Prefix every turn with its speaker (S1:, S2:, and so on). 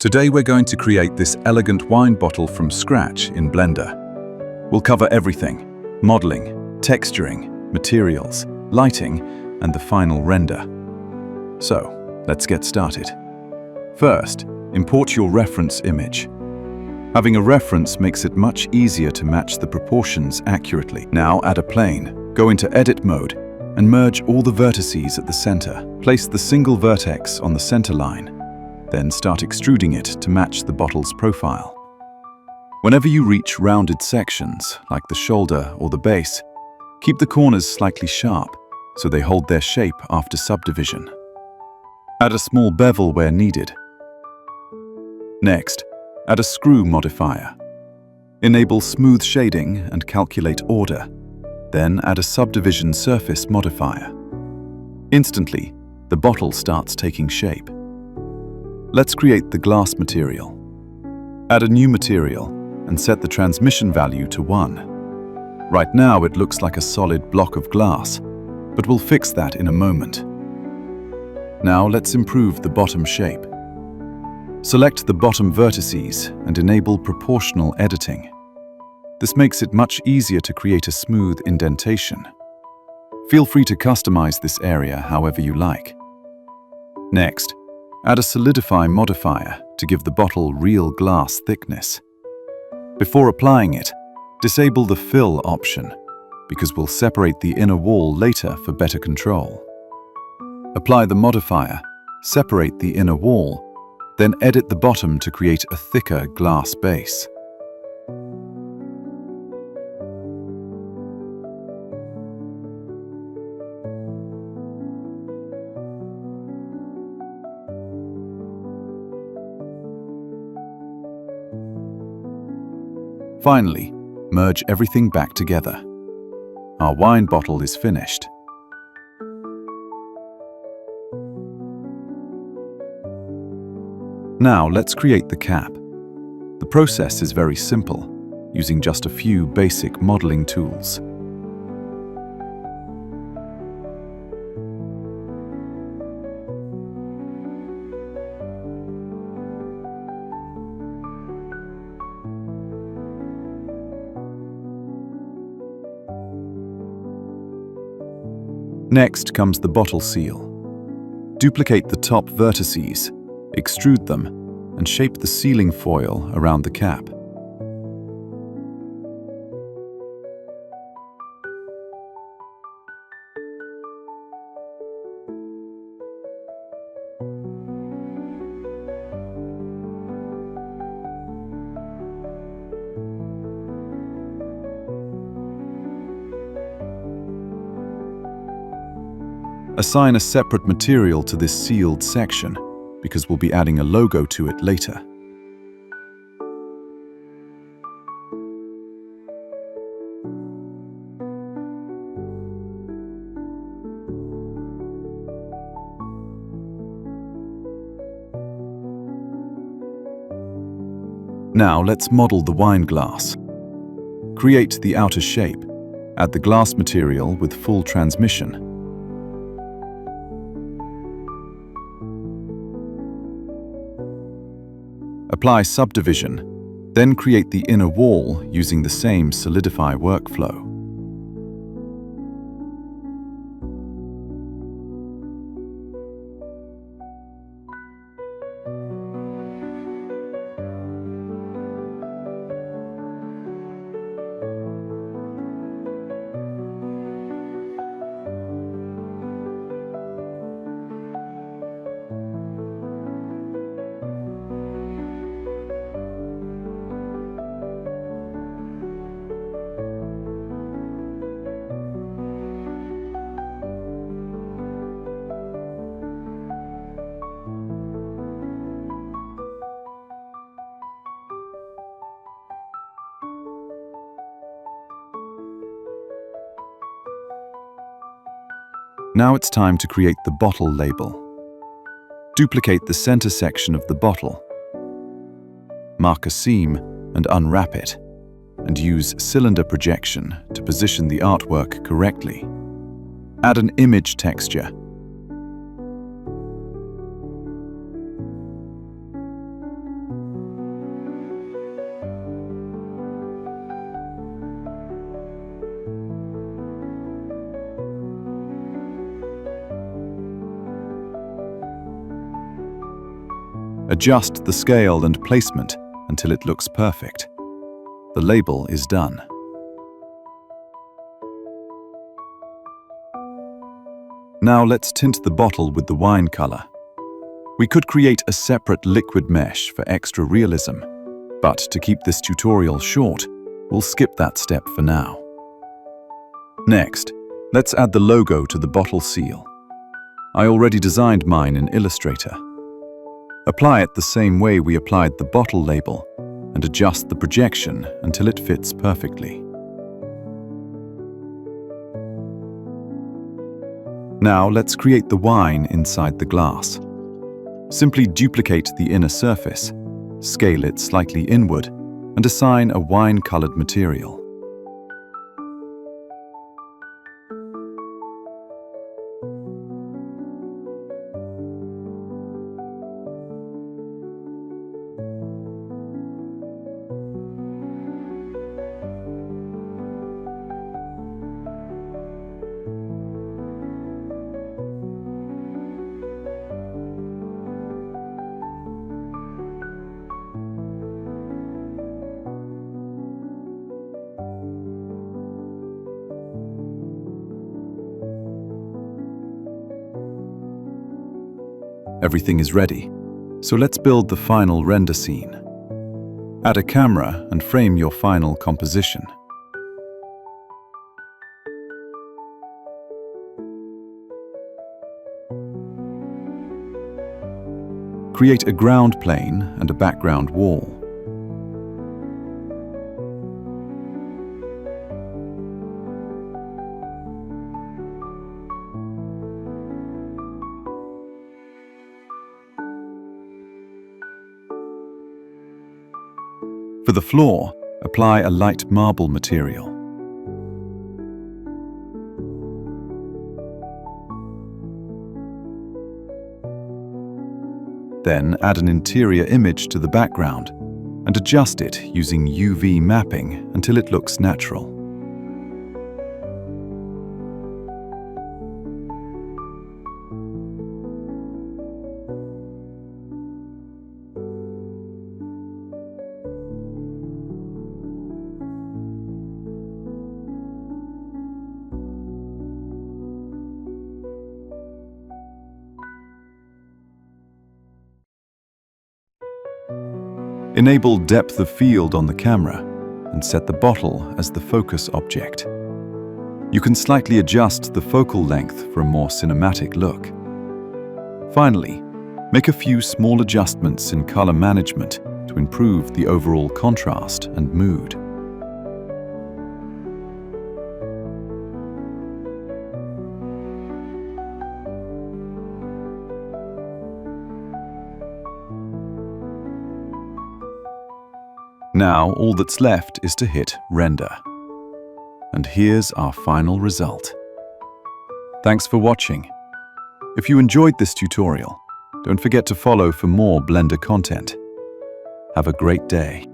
S1: Today we're going to create this elegant wine bottle from scratch in Blender. We'll cover everything: modeling, texturing, materials, lighting, and the final render. So, let's get started. First, import your reference image. Having a reference makes it much easier to match the proportions accurately. Now add a plane, go into edit mode, and merge all the vertices at the center. Place the single vertex on the center line, then start extruding it to match the bottle's profile. Whenever you reach rounded sections, like the shoulder or the base, keep the corners slightly sharp so they hold their shape after subdivision. Add a small bevel where needed. Next, add a screw modifier. Enable smooth shading and calculate order. Then add a subdivision surface modifier. Instantly, the bottle starts taking shape. Let's create the glass material. Add a new material and set the transmission value to 1. Right now it looks like a solid block of glass, but we'll fix that in a moment. Now let's improve the bottom shape. Select the bottom vertices and enable proportional editing. This makes it much easier to create a smooth indentation. Feel free to customize this area however you like. Next, add a solidify modifier to give the bottle real glass thickness. Before applying it, disable the fill option, because we'll separate the inner wall later for better control. Apply the modifier, separate the inner wall, then edit the bottom to create a thicker glass base. Finally, merge everything back together. Our wine bottle is finished. Now let's create the cap. The process is very simple, using just a few basic modeling tools. Next comes the bottle seal. Duplicate the top vertices, extrude them, and shape the sealing foil around the cap. Assign a separate material to this sealed section, because we'll be adding a logo to it later. Now let's model the wine glass. Create the outer shape. Add the glass material with full transmission. Apply subdivision, then create the inner wall using the same solidify workflow. Now it's time to create the bottle label. Duplicate the center section of the bottle. Mark a seam and unwrap it, and use cylinder projection to position the artwork correctly. Add an image texture. Adjust the scale and placement until it looks perfect. The label is done. Now let's tint the bottle with the wine color. We could create a separate liquid mesh for extra realism, but to keep this tutorial short, we'll skip that step for now. Next, let's add the logo to the bottle seal. I already designed mine in Illustrator. Apply it the same way we applied the bottle label and adjust the projection until it fits perfectly. Now let's create the wine inside the glass. Simply duplicate the inner surface, scale it slightly inward, and assign a wine-colored material. Everything is ready, so let's build the final render scene. Add a camera and frame your final composition. Create a ground plane and a background wall. For the floor, apply a light marble material. Then add an interior image to the background and adjust it using UV mapping until it looks natural. Enable depth of field on the camera and set the bottle as the focus object. You can slightly adjust the focal length for a more cinematic look. Finally, make a few small adjustments in color management to improve the overall contrast and mood. Now all that's left is to hit render. And here's our final result. Thanks for watching. If you enjoyed this tutorial, don't forget to follow for more Blender content. Have a great day.